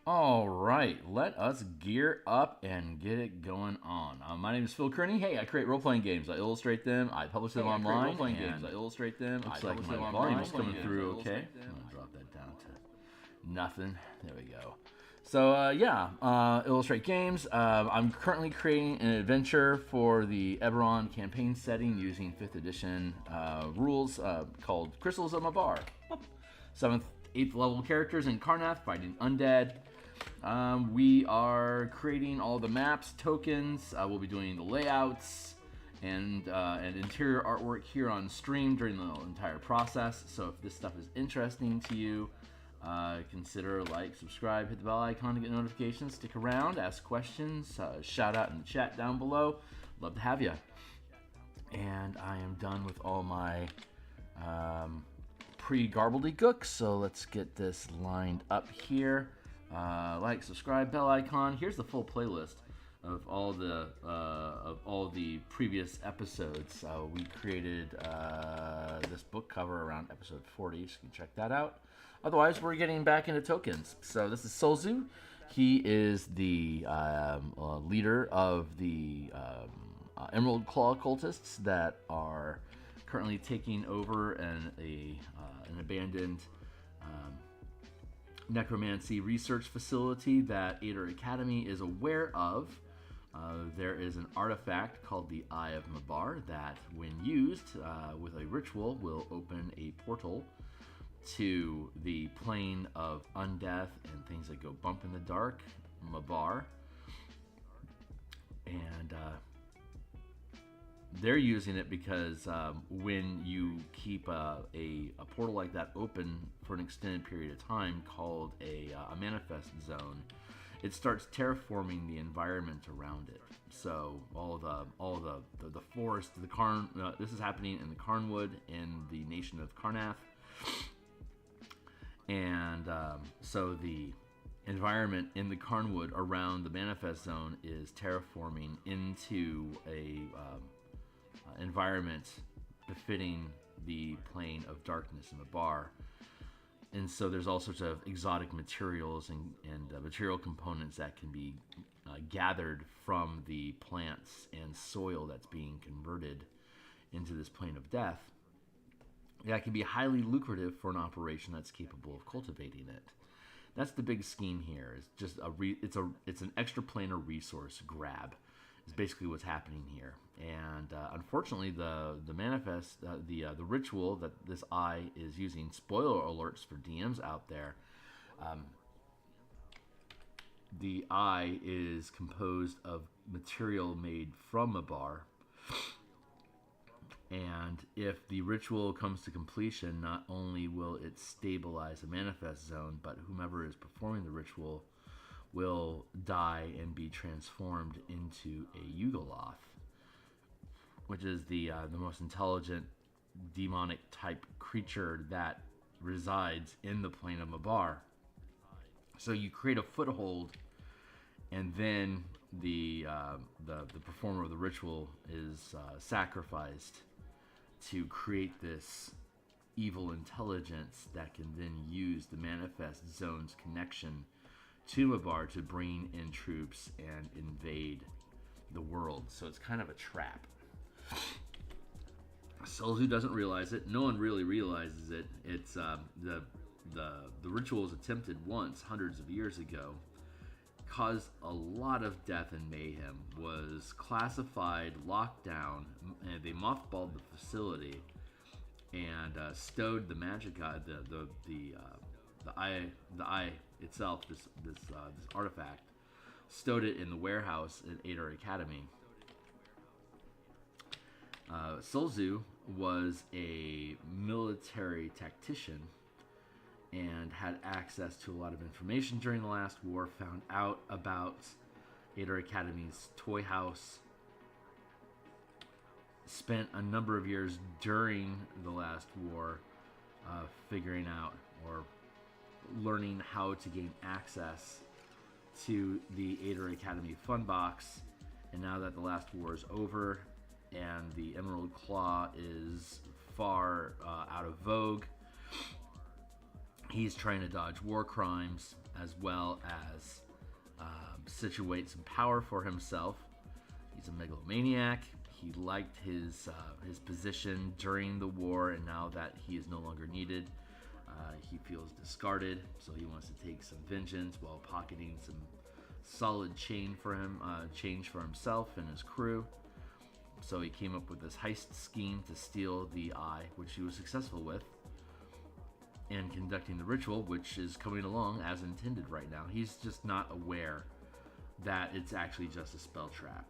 All right, let us gear up and get it going on. My name is Phil Kearney. Hey, I create role-playing games. I illustrate them. I publish them online. Role-playing games. I illustrate them. Looks like my volume is coming through okay. I'm gonna drop that down to nothing. There we go. So illustrate games. I'm currently creating an adventure for the Eberron campaign setting using 5th edition rules called Crystals of Mabar. 7th, 8th level characters in Karnath fighting undead. We are creating all the maps, tokens. We'll be doing the layouts and interior artwork here on stream during the entire process. So if this stuff is interesting to you, consider like, subscribe, hit the bell icon to get notifications. Stick around, ask questions, shout out in the chat down below. Love to have you. And I am done with all my pre-garbledygook, so let's get this lined up here. Like, subscribe, bell icon. Here's the full playlist of all the previous episodes. We created this book cover around episode 40, so you can check that out. Otherwise, we're getting back into tokens. So this is Solzu. He is the leader of the Emerald Claw cultists that are currently taking over an abandoned necromancy research facility that Ader Academy is aware of. There is an artifact called the Eye of Mabar that, when used with a ritual, will open a portal to the plane of undeath and things that go bump in the dark, Mabar. And they're using it because when you keep a portal like that open for an extended period of time, called a manifest zone, it starts terraforming the environment around it. So all the forest, the Karn. This is happening in the Karnwood in the nation of Karnath, and so the environment in the Karnwood around the manifest zone is terraforming into a environment befitting the plane of darkness in the bar. And so there's all sorts of exotic materials and material components that can be gathered from the plants and soil that's being converted into this plane of death. That can be highly lucrative for an operation that's capable of cultivating it. That's the big scheme here. It's just it's an extra planar resource grab. Is basically what's happening here. And unfortunately, the manifest, the ritual that this eye is using, spoiler alerts for DMs out there, the eye is composed of material made from a bar. And if the ritual comes to completion, not only will it stabilize the manifest zone, but whomever is performing the ritual will die and be transformed into a Yugoloth, which is the most intelligent demonic type creature that resides in the plane of Mabar. So you create a foothold, and then the performer of the ritual is sacrificed to create this evil intelligence that can then use the manifest zone's connection to Mabar to bring in troops and invade the world. So it's kind of a trap. Solzu doesn't realize it. No one really realizes it. It's the ritual was attempted once, hundreds of years ago, caused a lot of death and mayhem, was classified, locked down, and they mothballed the facility and stowed the magic eye, the eye itself, this artifact, stowed it in the warehouse at Ader Academy. Solzu was a military tactician and had access to a lot of information during the last war, found out about Ader Academy's toy house, spent a number of years during the last war figuring out or learning how to gain access to the Ader Academy fund box. And now that the last war is over and the Emerald Claw is far out of vogue, He's trying to dodge war crimes as well as situate some power for himself. He's a megalomaniac. He liked his position during the war, and now that he is no longer needed, he feels discarded. So he wants to take some vengeance while pocketing some solid change for himself and his crew. So he came up with this heist scheme to steal the eye, which he was successful with, and conducting the ritual, which is coming along as intended right now. He's just not aware that it's actually just a spell trap.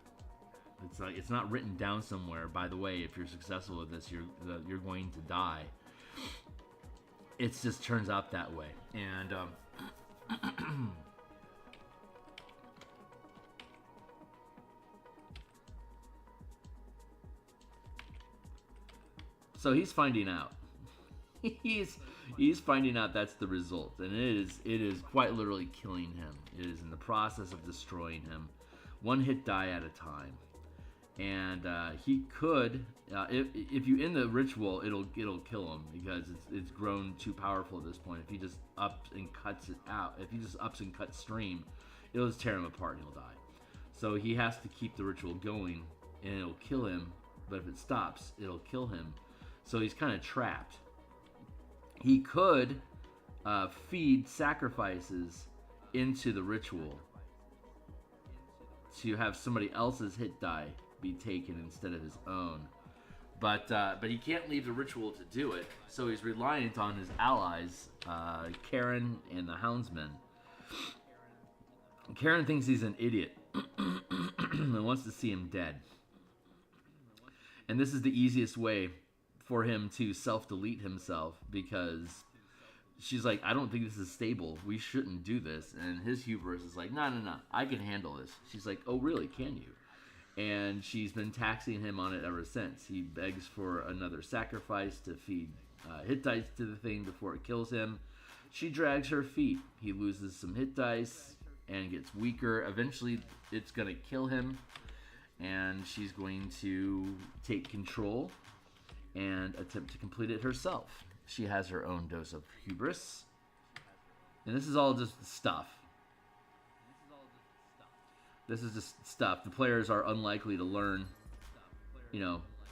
It's not written down somewhere. By the way, if you're successful with this, you're going to die. It just turns out that way, and so he's finding out. He's finding out that's the result, and it is quite literally killing him. It is in the process of destroying him, one hit die at a time. And he could, if you end the ritual, it'll kill him because it's grown too powerful at this point. If he just ups and cuts it out, if he just ups and cuts stream, it'll just tear him apart and he'll die. So he has to keep the ritual going, and it'll kill him. But if it stops, it'll kill him. So he's kind of trapped. He could feed sacrifices into the ritual to have somebody else's hit die be taken instead of his own, but he can't leave the ritual to do it, so he's reliant on his allies, Karen and the Houndsmen. Karen thinks he's an idiot and wants to see him dead, and this is the easiest way for him to self-delete himself, because she's like, I don't think this is stable, we shouldn't do this, and his hubris is like, no, I can handle this. She's like, oh really, can you? And she's been taxing him on it ever since. He begs for another sacrifice to feed hit dice to the thing before it kills him. She drags her feet. He loses some hit dice and gets weaker. Eventually, it's going to kill him, and she's going to take control and attempt to complete it herself. She has her own dose of hubris. And this is all just stuff. This is just stuff. The players are unlikely to learn,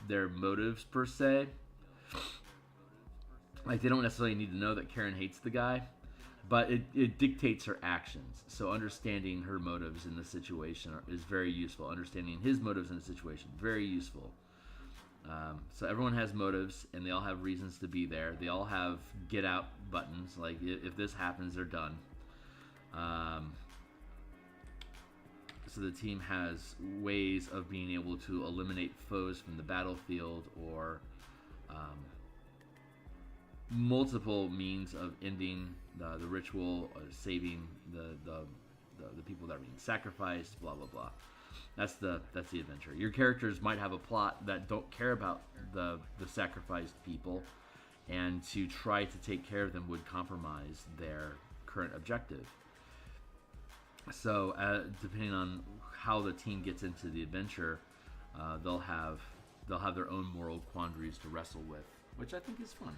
their motives per se. Like, they don't necessarily need to know that Karen hates the guy, but it dictates her actions. So understanding her motives in the situation is very useful. Understanding his motives in the situation, very useful. So everyone has motives, and they all have reasons to be there. They all have get out buttons. Like, if this happens, they're done. So the team has ways of being able to eliminate foes from the battlefield, or multiple means of ending the ritual, or saving the people that are being sacrificed, blah blah blah. That's the adventure. Your characters might have a plot that don't care about the sacrificed people, and to try to take care of them would compromise their current objective. So depending on how the team gets into the adventure, they'll have their own moral quandaries to wrestle with, which I think is fun.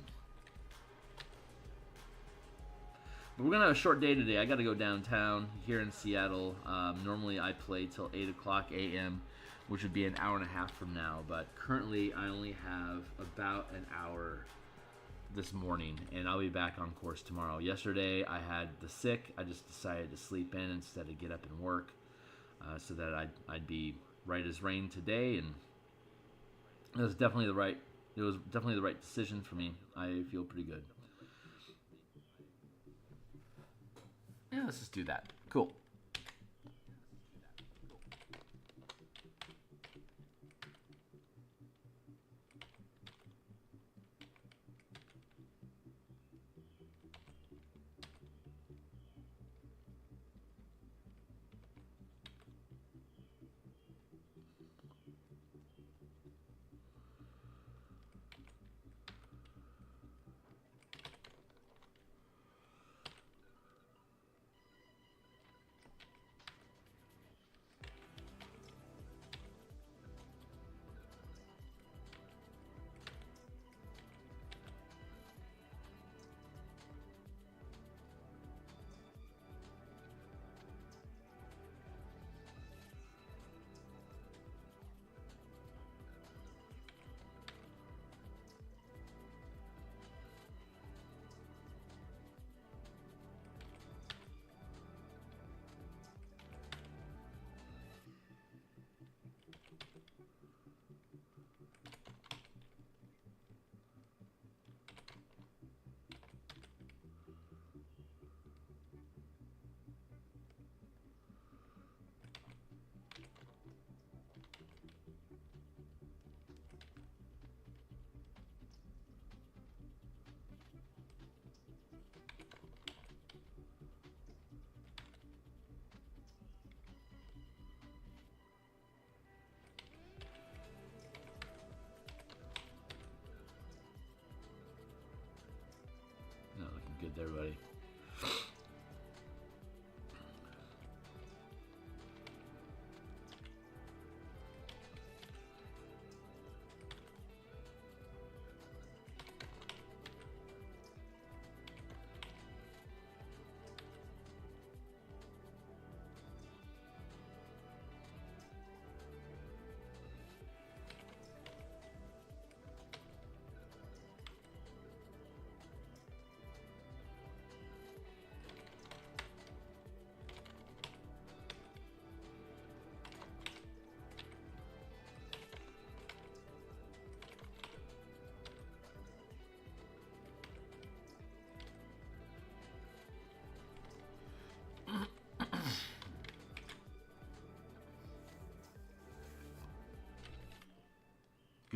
But we're gonna have a short day today. I got to go downtown here in Seattle. Normally I play till 8 o'clock a.m., which would be an hour and a half from now. But currently I only have about an hour this morning, and I'll be back on course tomorrow. Yesterday I had the sick. I just decided to sleep in instead of get up and work, so that I'd be right as rain today, and it was definitely the right decision for me. I feel pretty good. Yeah, let's just do that. Cool.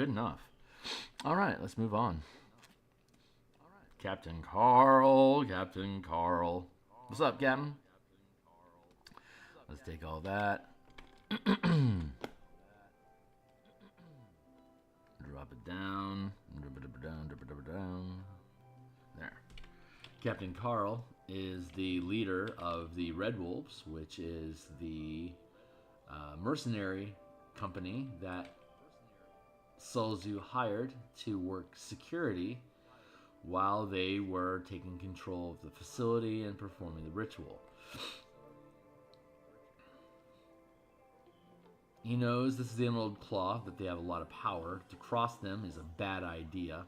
good enough. All right, let's move on. Captain Carl. Captain Carl. What's up, Captain? Let's take all that. Drop it down. Drop it down. Drop it down. There. Captain Carl is the leader of the Red Wolves, which is the mercenary company that Sulzu hired to work security while they were taking control of the facility and performing the ritual. He knows this is the Emerald Claw, that they have a lot of power. To cross them is a bad idea.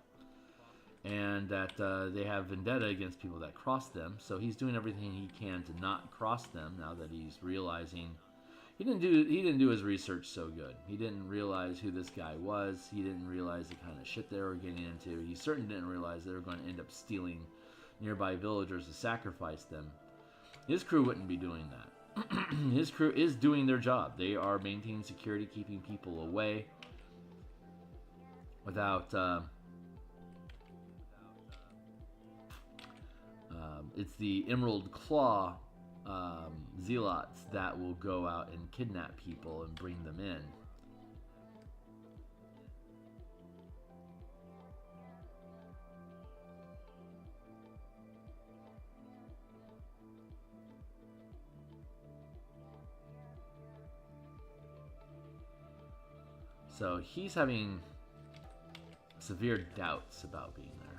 And that they have vendetta against people that cross them. So he's doing everything he can to not cross them now that he's realizing he didn't do his research so good. He didn't realize who this guy was. He didn't realize the kind of shit they were getting into. He certainly didn't realize they were going to end up stealing nearby villagers to sacrifice them. His crew wouldn't be doing that. His crew is doing their job. They are maintaining security, keeping people away without... it's the Emerald Claw zealots that will go out and kidnap people and bring them in. So he's having severe doubts about being there.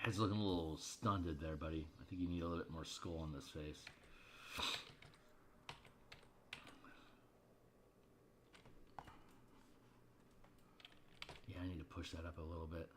Head's looking a little stunted there, buddy. I think you need a little bit more skull on this face. Yeah, I need to push that up a little bit.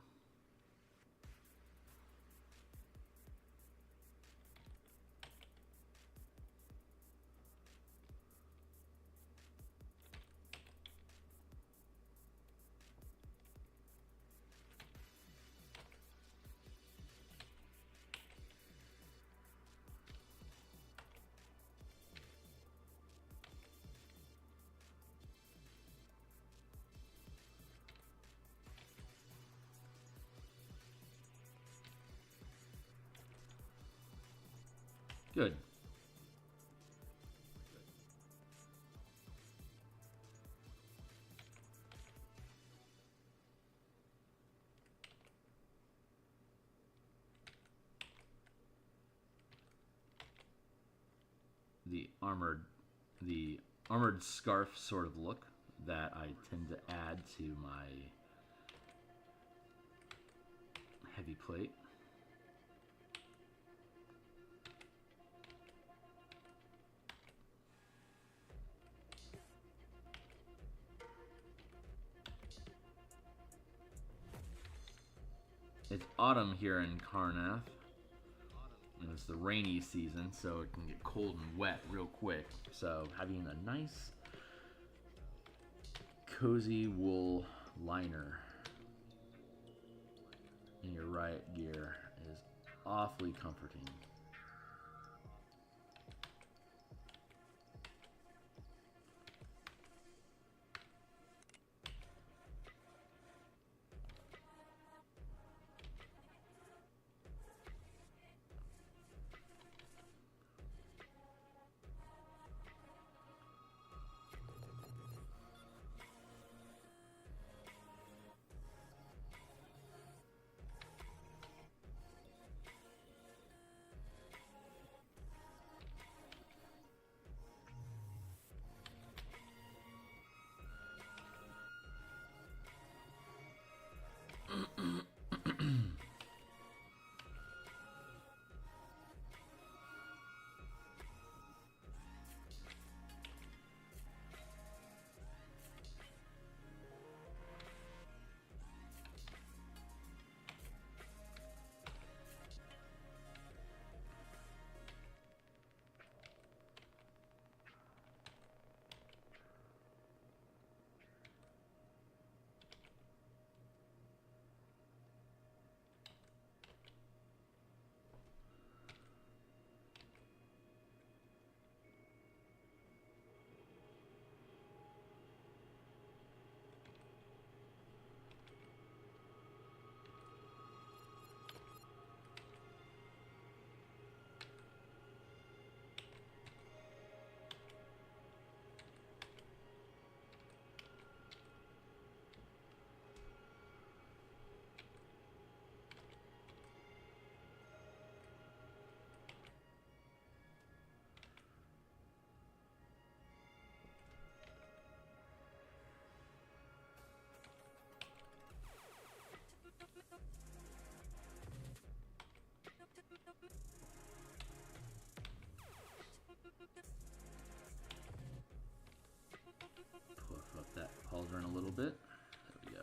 Good. The armored scarf sort of look that I tend to add to my heavy plate. It's autumn here in Karnath, and it's the rainy season, so it can get cold and wet real quick. So having a nice, cozy wool liner in your riot gear is awfully comforting. Puff up that pauldron a little bit. There we go.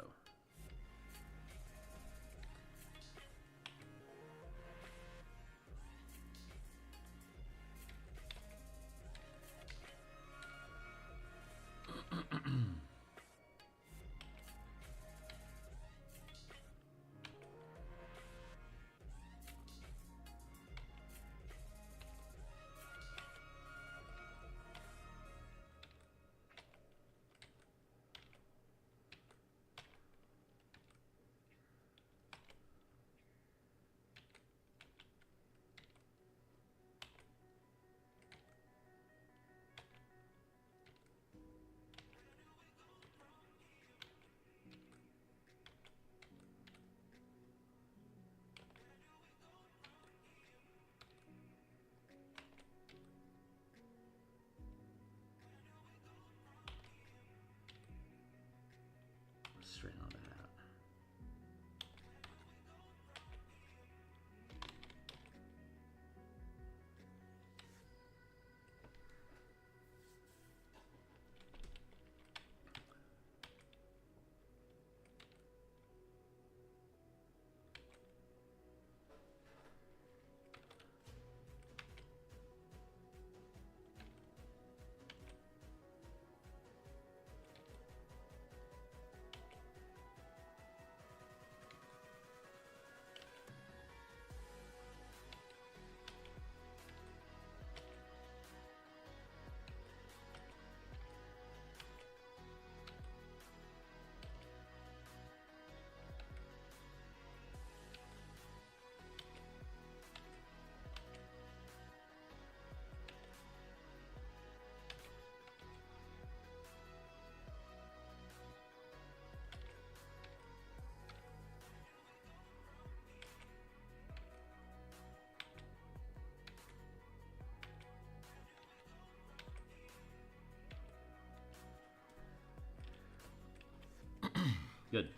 Good.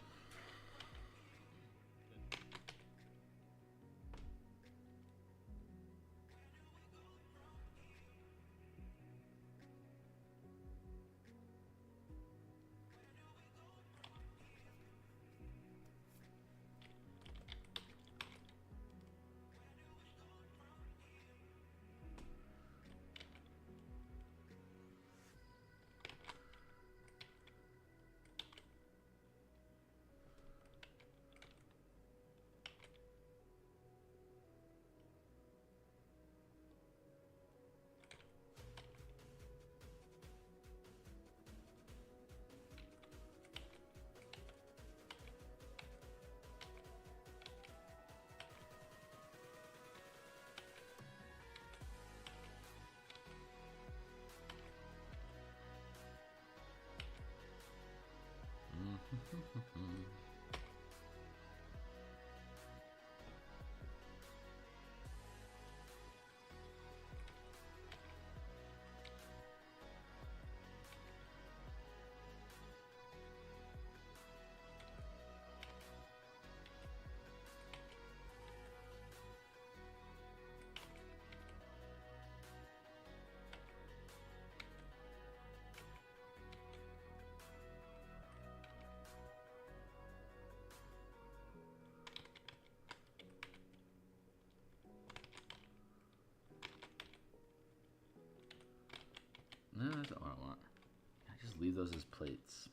No, that's not what I want. I just leave those as plates.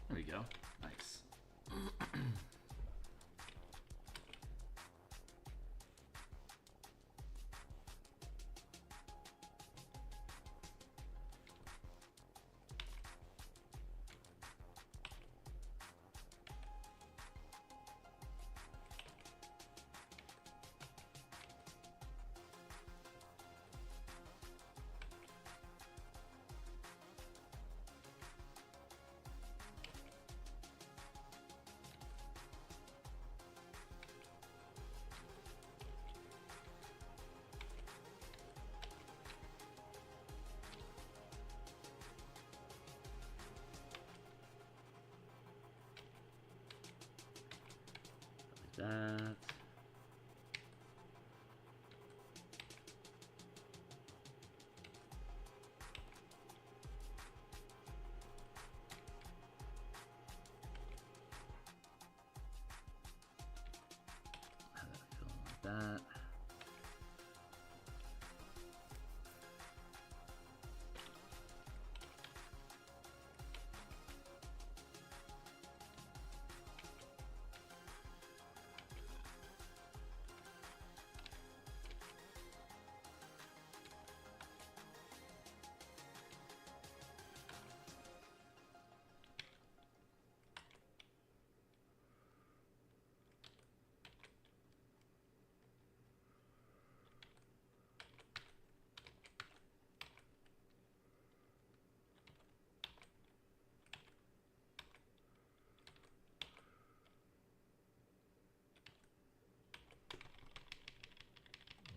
There we go. Nice. That. That.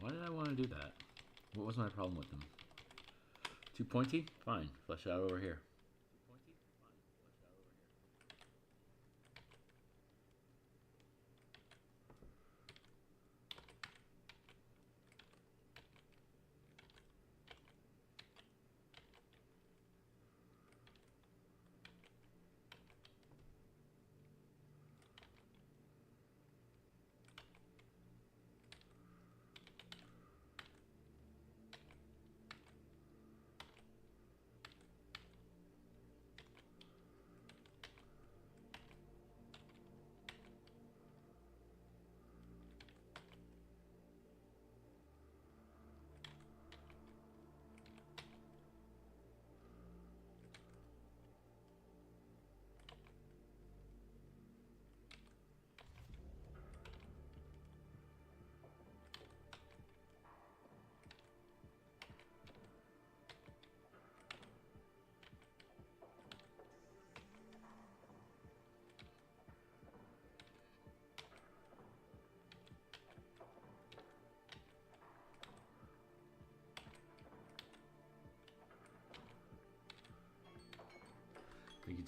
Why did I want to do that? What was my problem with them? Too pointy? Fine. Flesh it out over here.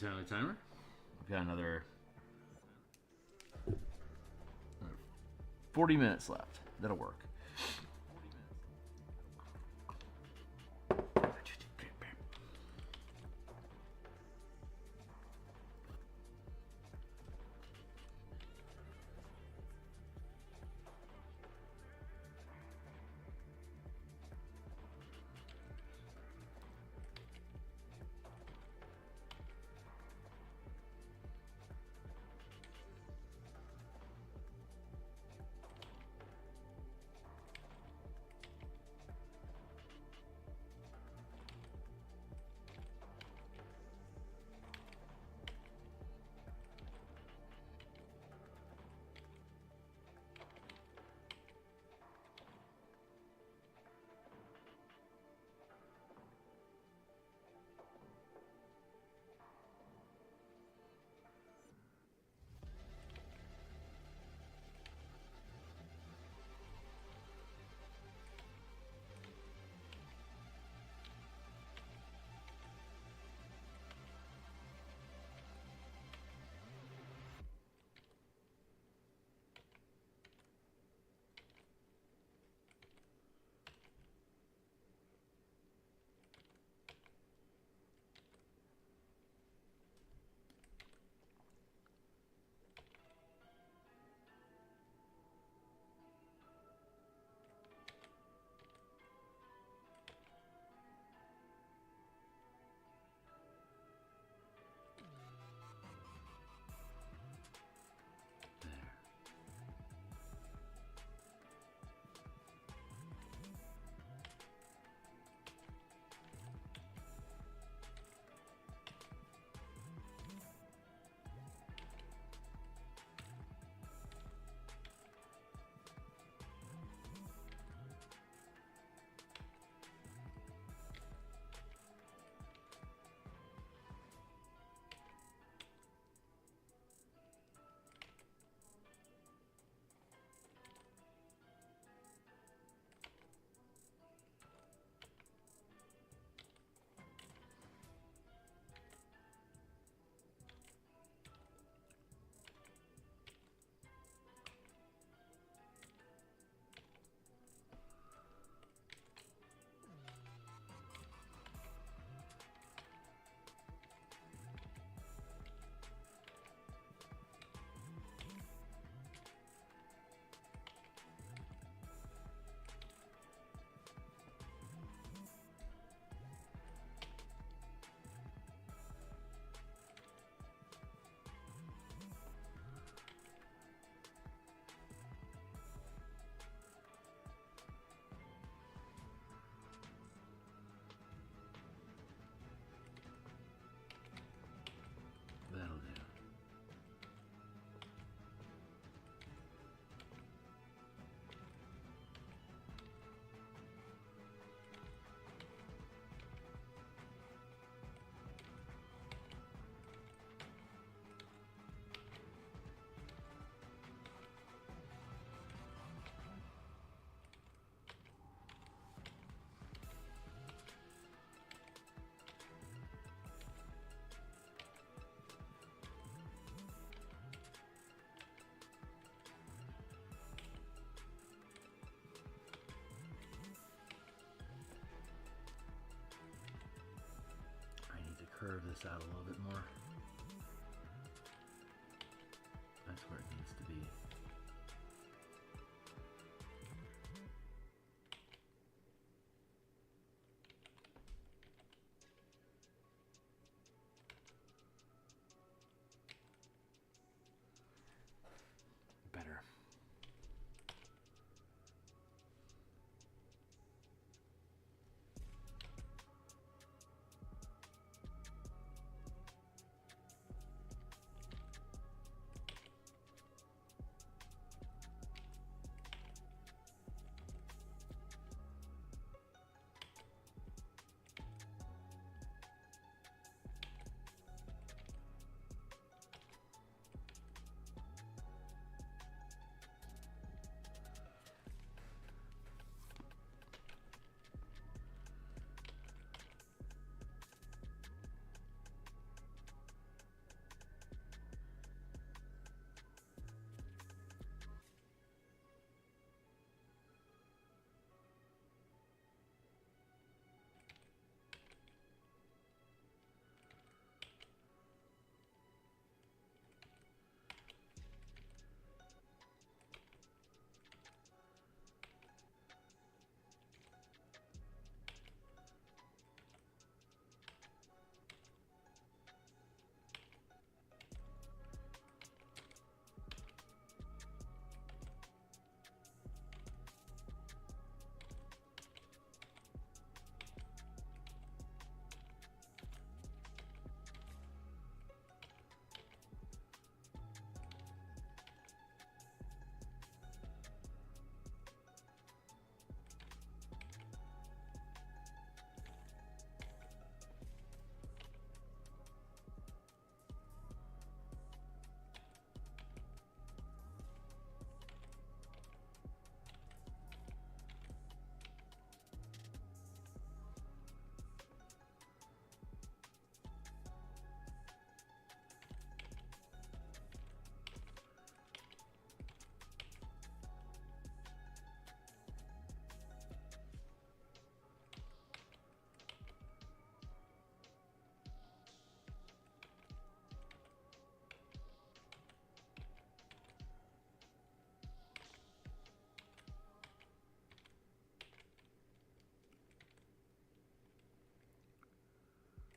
you, timer. We've got another 40 minutes left. That'll work.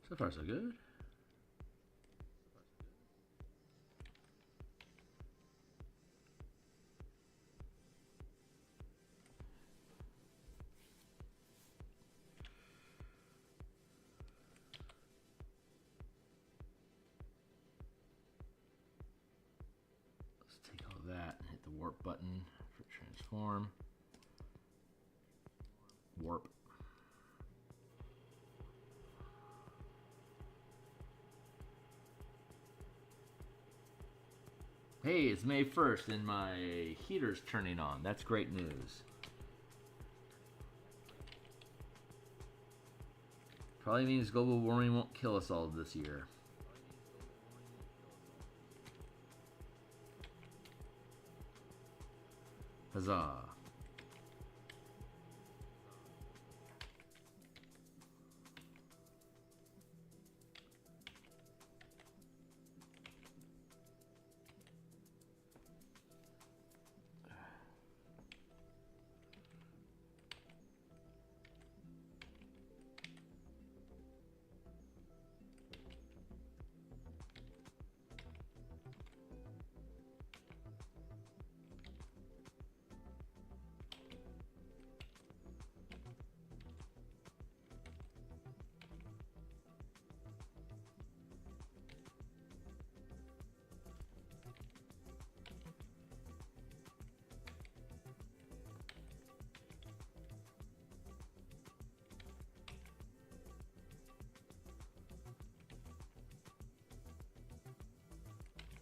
So far, so good. Let's take all that and hit the warp button for transform. Warp. Hey, it's May 1st and my heater's turning on. That's great news. Probably means global warming won't kill us all this year. Huzzah.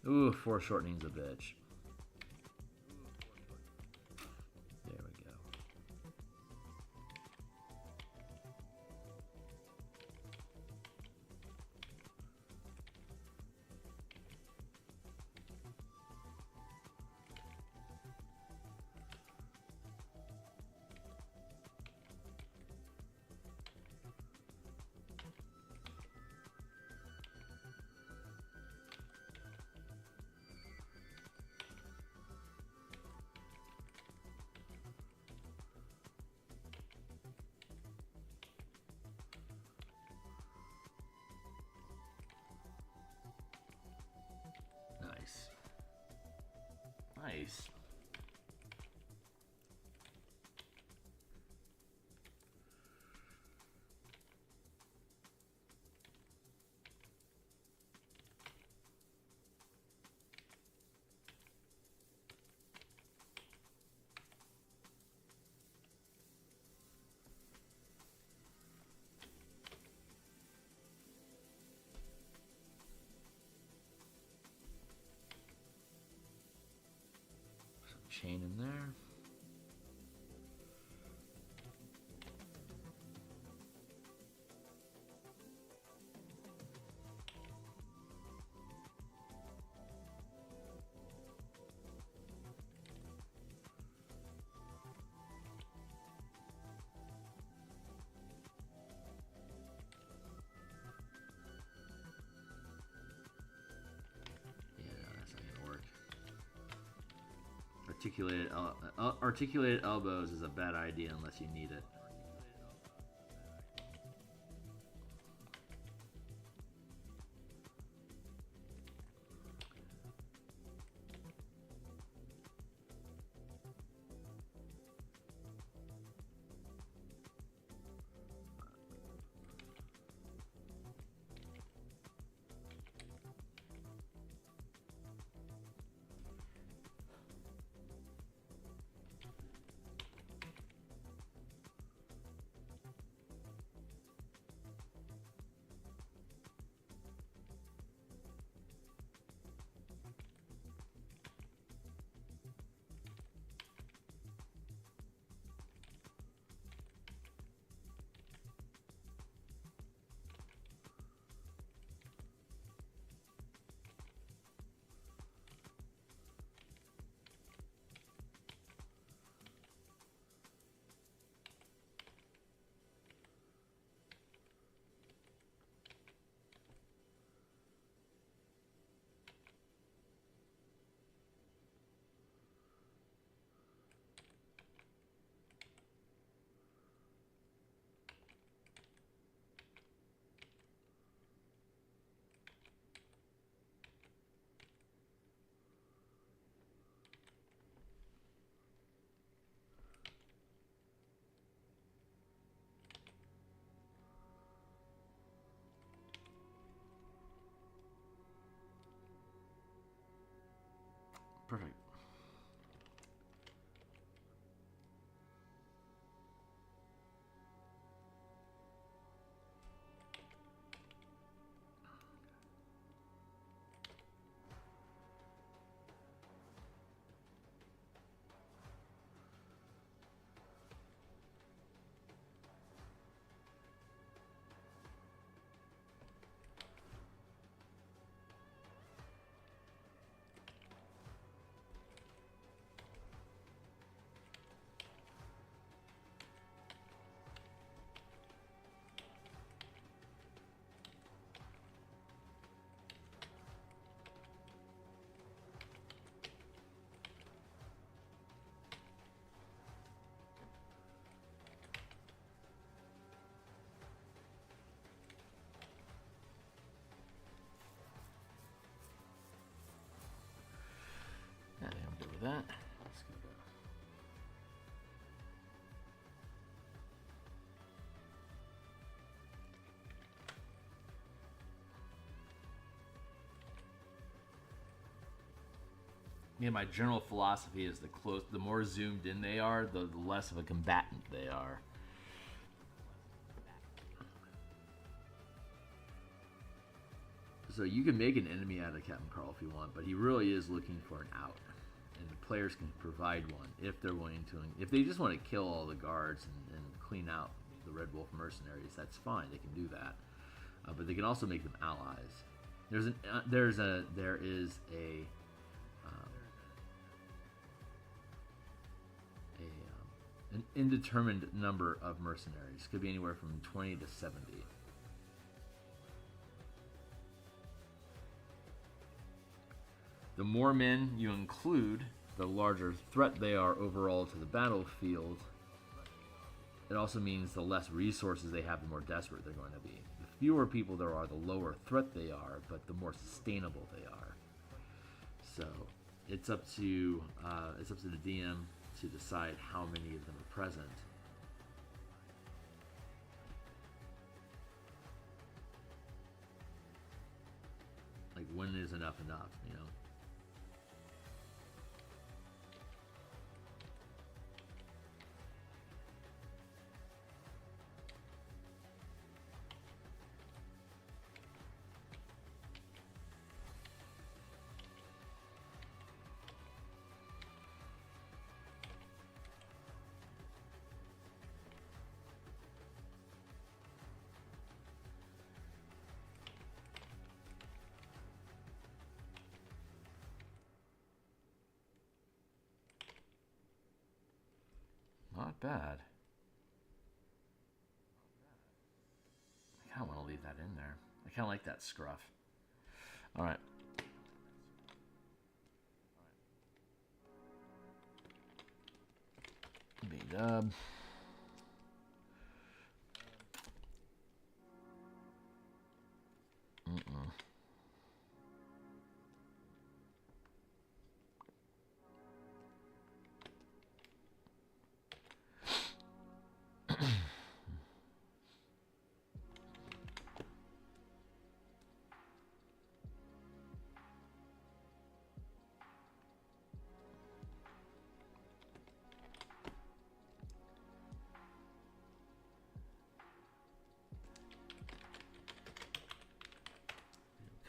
Ooh, foreshortening's a bitch. There we go. Nice. Chain in there. Articulated elbows is a bad idea unless you need it. Perfect. I think I'm good with that. Let's go. Yeah, my general philosophy is the more zoomed in they are, the less of a combatant they are. So you can make an enemy out of Captain Carl if you want, but he really is looking for an out. And the players can provide one if they're willing to. If they just want to kill all the guards and clean out the Red Wolf mercenaries, that's fine. They can do that, but they can also make them allies. There is an indeterminate number of mercenaries. Could be anywhere from 20 to 70. The more men you include, the larger threat they are overall to the battlefield. It also means the less resources they have, the more desperate they're going to be. The fewer people there are, the lower threat they are, but the more sustainable they are. So it's up to the DM to decide how many of them are present. Like, when is enough, you know? Not bad. I kind of want to leave that in there. I kind of like that scruff. All right. B-dub.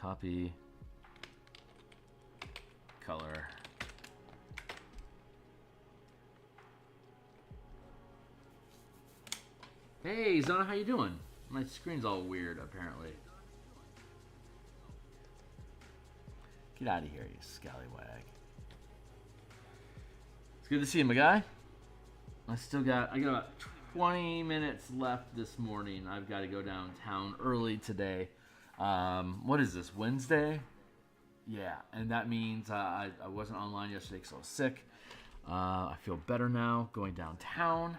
Copy. Color. Hey, Zona, how you doing? My screen's all weird, apparently. Get out of here, you scallywag. It's good to see you, my guy. I got about 20 minutes left this morning. I've got to go downtown early today. What is this, Wednesday? Yeah, and that means I wasn't online yesterday because I was sick. I feel better now going downtown.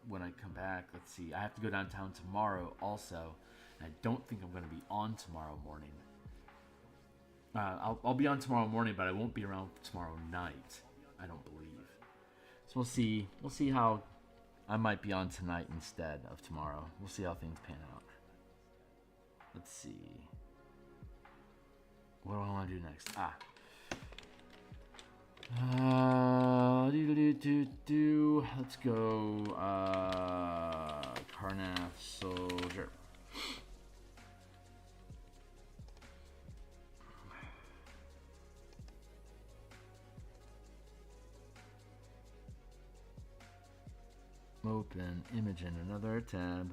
When I come back, let's see. I have to go downtown tomorrow also. And I don't think I'm going to be on tomorrow morning. I'll be on tomorrow morning, but I won't be around tomorrow night. I don't believe. So we'll see. We'll see how I might be on tonight instead of tomorrow. We'll see how things pan out. Let's see. What do I want to do next? Let's go Carnath Soldier. Open image in another tab.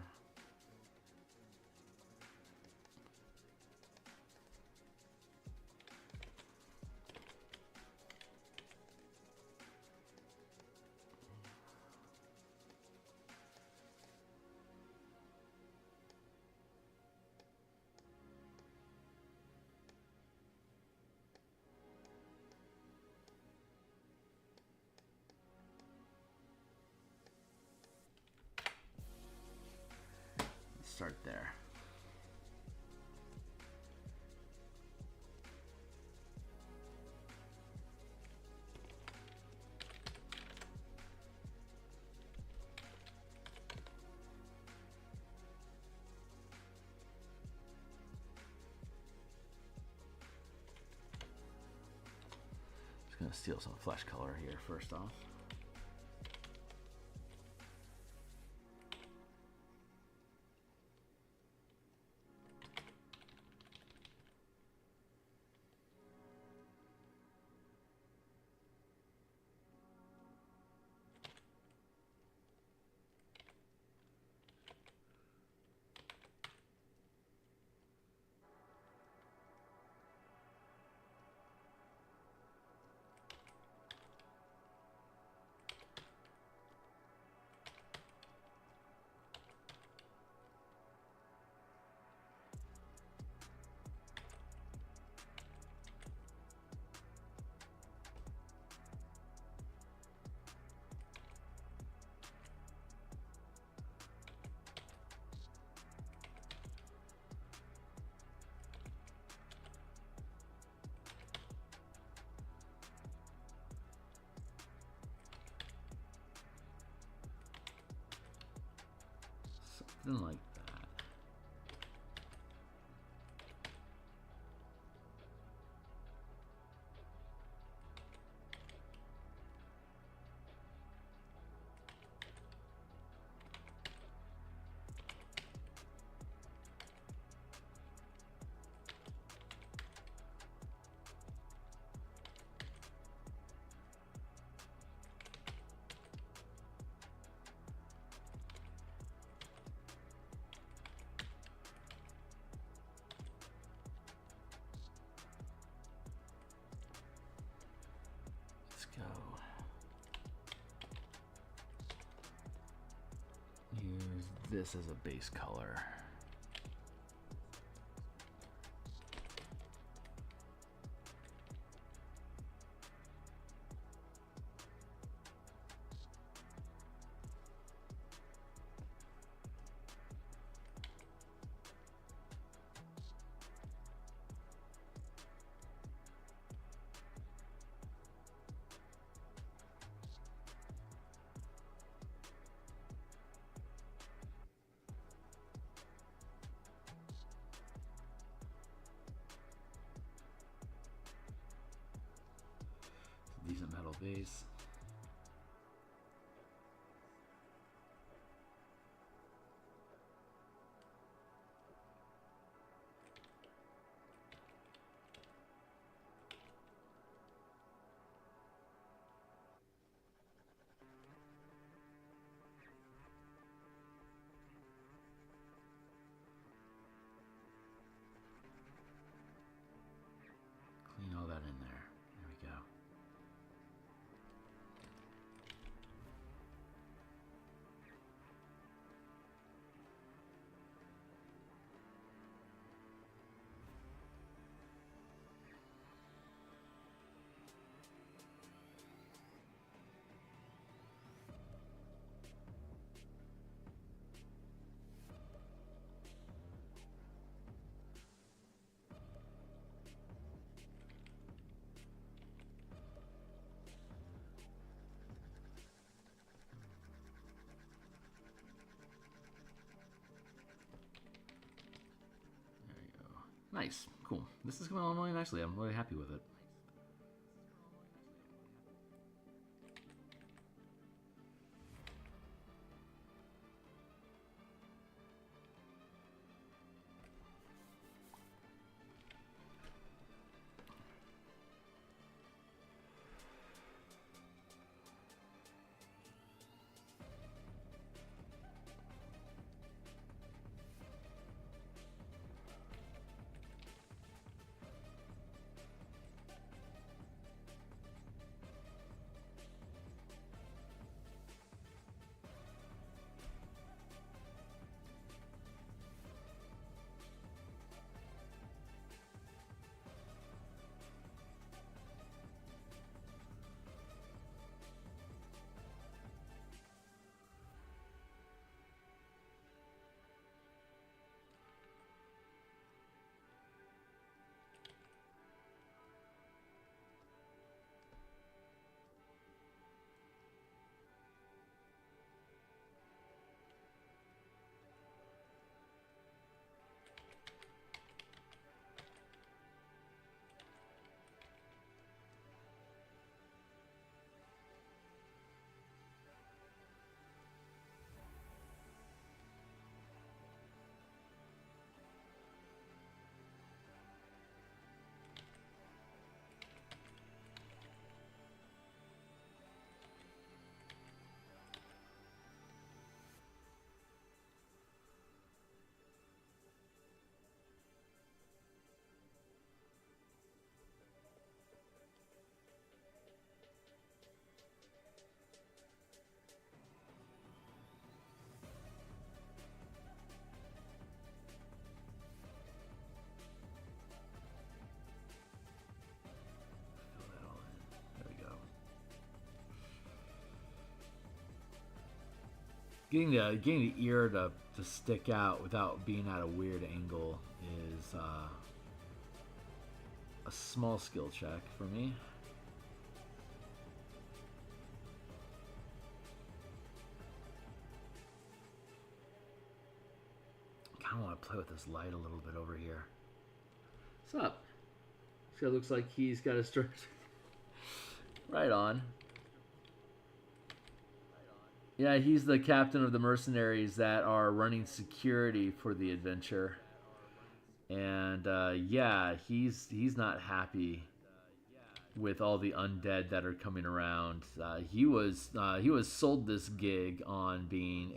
Start there. Just gonna steal some flesh color here first off. Something like that. Let's go. Use this as a base color. Decent metal base. Clean all that in there. There we go. Nice, cool. This is going on really nicely. I'm really happy with it. getting the ear to stick out without being at a weird angle is a small skill check for me. I kind of want to play with this light a little bit over here. What's up? This guy looks like he's got a start. Right on. Yeah, he's the captain of the mercenaries that are running security for the adventure. And yeah, he's not happy with all the undead that are coming around. He was sold this gig on being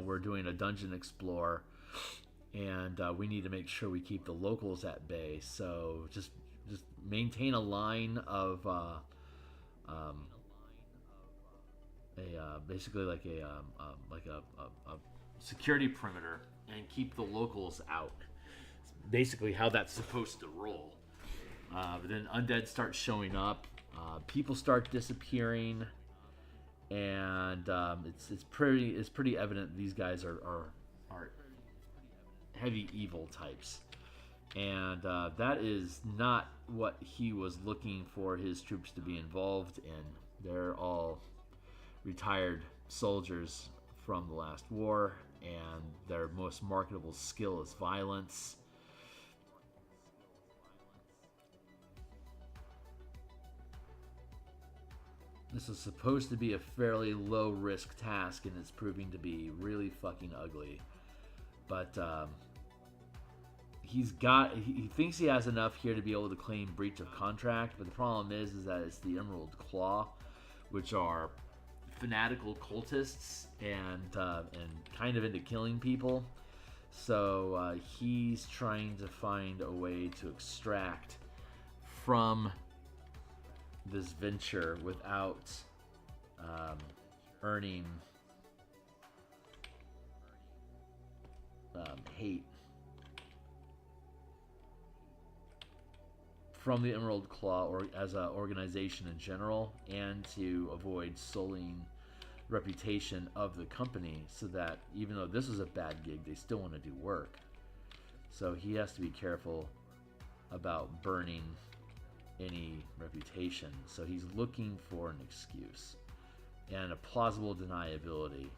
we're doing a dungeon explore, and we need to make sure we keep the locals at bay. So just maintain a line of basically like a security perimeter and keep the locals out. It's basically how that's supposed to roll. But then undead start showing up, people start disappearing, and it's pretty evident these guys are heavy evil types, and that is not what he was looking for his troops to be involved in. They're all retired soldiers from the last war, and their most marketable skill is violence. This is supposed to be a fairly low-risk task, and it's proving to be really fucking ugly. But he thinks he has enough here to be able to claim breach of contract, but the problem is that it's the Emerald Claw, which are fanatical cultists and kind of into killing people. So he's trying to find a way to extract from this venture without earning hate from the Emerald Claw or as an organization in general, and to avoid sullying reputation of the company, so that even though this is a bad gig, they still want to do work. So he has to be careful about burning any reputation. So he's looking for an excuse and a plausible deniability.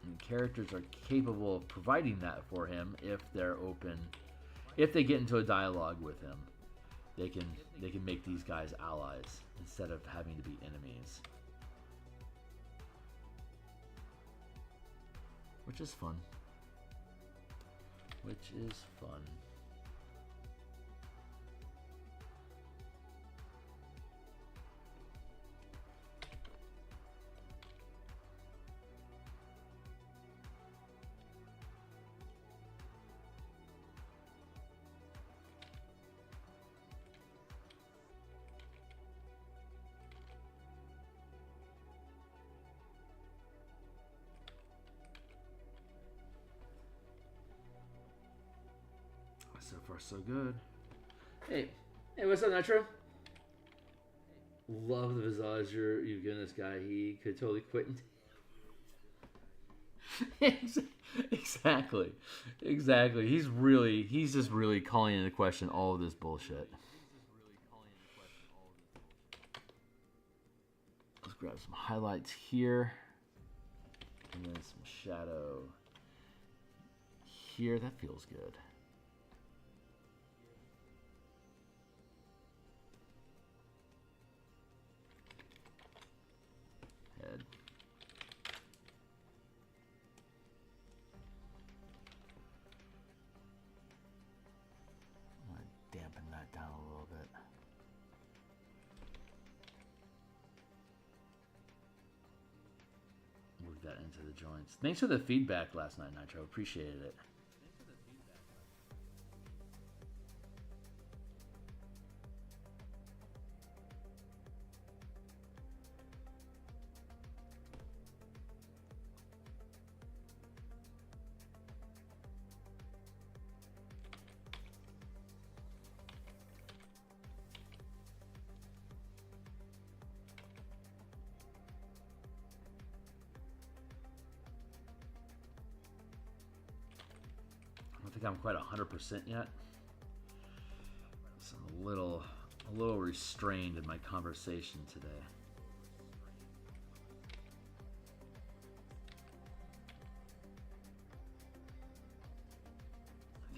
And characters are capable of providing that for him if they're open. If they get into a dialogue with him, they can make these guys allies instead of having to be enemies. Which is fun. Which is fun. So far, so good. Hey, what's up, Nitro? Love the visage you've given this guy. He could totally quit. Exactly. He's just really calling into question all of this bullshit. Let's grab some highlights here, and then some shadow here. That feels good. Head. I'm going to dampen that down a little bit. Move that into the joints. Thanks for the feedback last night, Nitro. Appreciated it. think I'm quite 100% yet. So I'm a little restrained in my conversation today.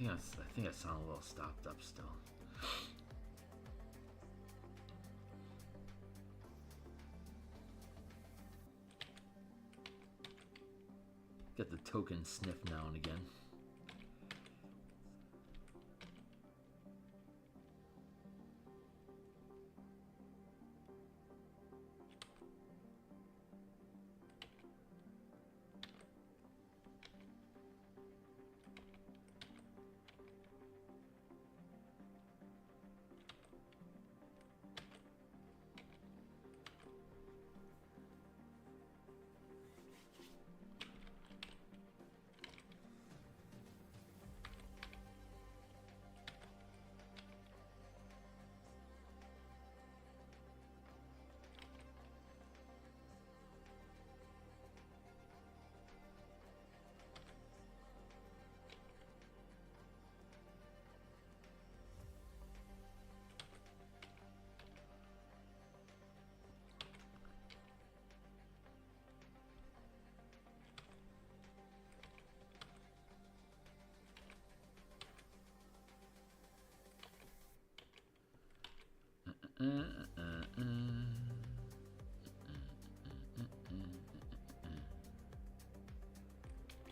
I think I sound a little stopped up still. Get the token sniff now and again.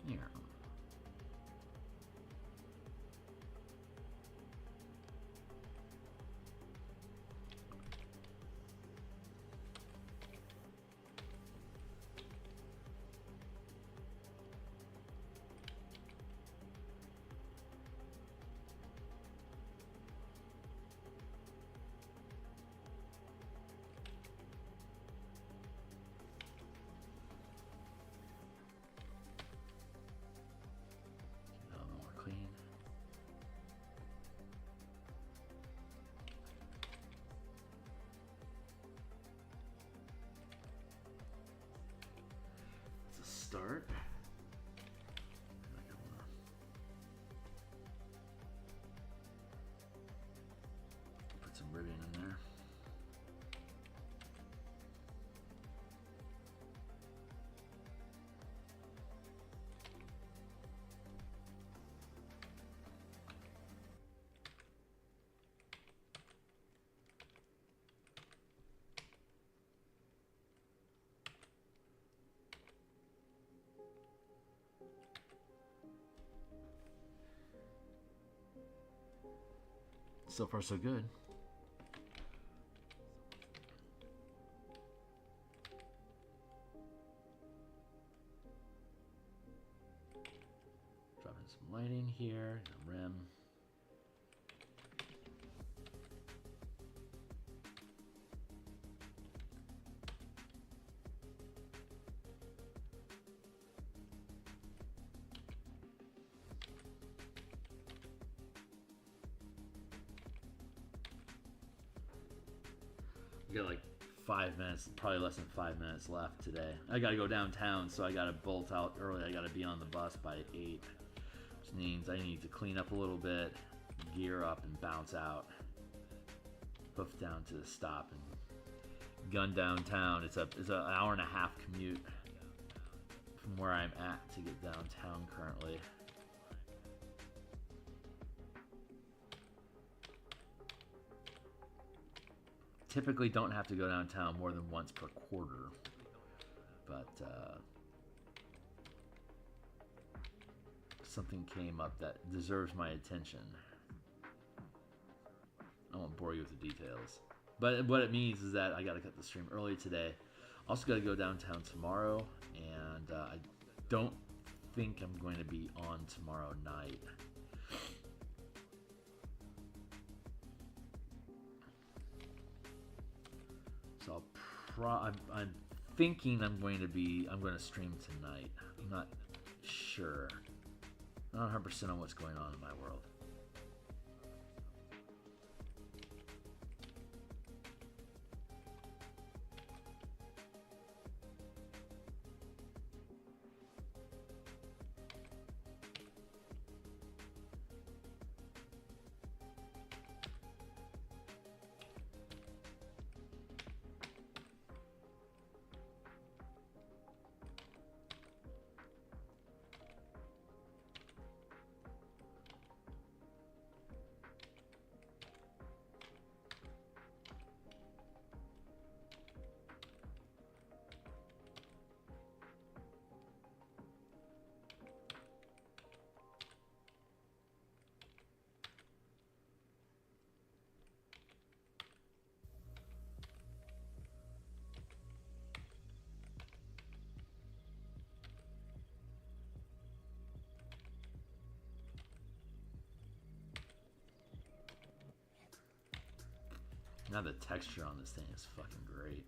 Here. Start. Put some ribbon in there. So far, so good. Dropping some lighting here, the rim. We got like 5 minutes, probably less than 5 minutes left today. I gotta go downtown, so I gotta bolt out early. I gotta be on the bus by 8, which means I need to clean up a little bit, gear up, and bounce out. Hoof down to the stop and gun downtown. It's an hour and a half commute from where I'm at to get downtown currently. Typically don't have to go downtown more than once per quarter, but something came up that deserves my attention. I won't bore you with the details, but what it means is that I got to cut the stream early today. Also got to go downtown tomorrow, and I don't think I'm going to be on tomorrow night. So I'm thinking I'm going to stream tonight. I'm not sure. Not 100% on what's going on in my world. Now the texture on this thing is fucking great.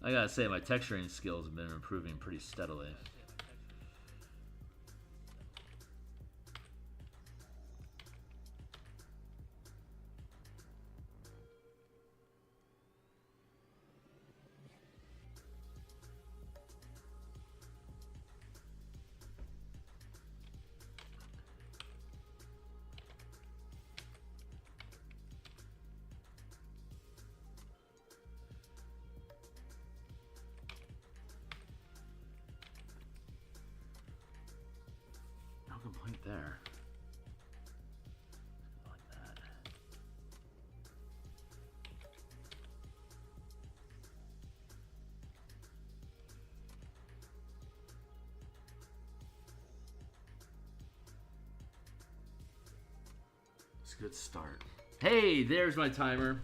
I gotta say, my texturing skills have been improving pretty steadily. Complaint there. Like that. It's a good start. Hey, there's my timer.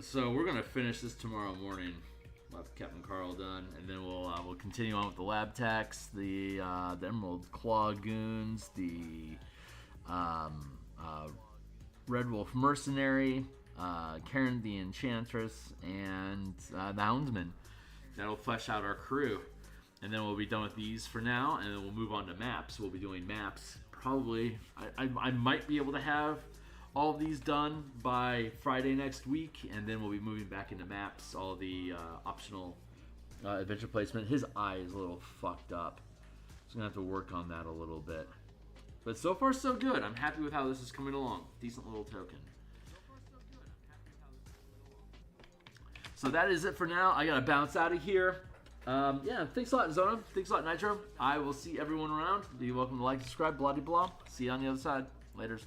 So we're gonna finish this tomorrow morning. We'll have Captain Carl done, and then we'll continue on with the lab tax, the Emerald Claw Goons, the Red Wolf Mercenary, Karen the Enchantress, and the Houndsman. That'll flesh out our crew, and then we'll be done with these for now, and then we'll move on to maps. We'll be doing maps probably. I might be able to have all of these done by Friday next week, and then we'll be moving back into maps, all the optional adventure placement. His eye is a little fucked up, so I'm gonna have to work on that a little bit. But so far so good. I'm happy with how this is coming along. Decent little token. So that is it for now. I gotta bounce out of here. Yeah, thanks a lot, Zona. Thanks a lot, Nitro. I will see everyone around. Be welcome to like, subscribe, blah, blah, blah. See you on the other side. Laters.